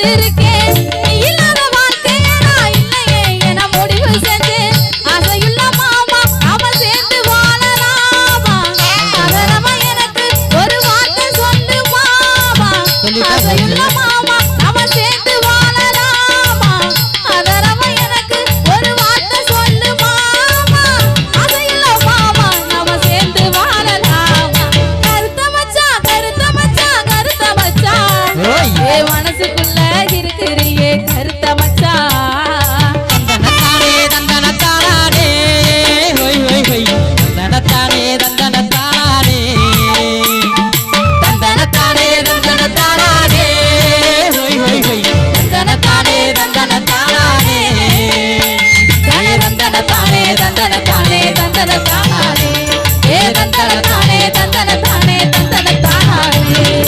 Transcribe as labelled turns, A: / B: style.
A: காத்திருக்கேன் நீ இல்லாத வாழ்க்கையா இல்லையே என முடிவு செஞ்சு ஆசையுள்ள மாமா நாம சேர்ந்து வாழலாமா அதரவா எனக்கு ஒரு வார்த்தை சொல்லு மாமா ஆசையுள்ள மாமா நாம சேர்ந்து வாழலாமா அதரவா எனக்கு ஒரு வார்த்தை சொல்லு மாமா ஆசையுள்ள மாமா நாம சேர்ந்து வாழலாமா கருத்த மச்சான் கருத்த மச்சான் கருத்த மச்சான் ஏ மனசுக்குள்ள இருக்கிறியே கருத்த மச்சான்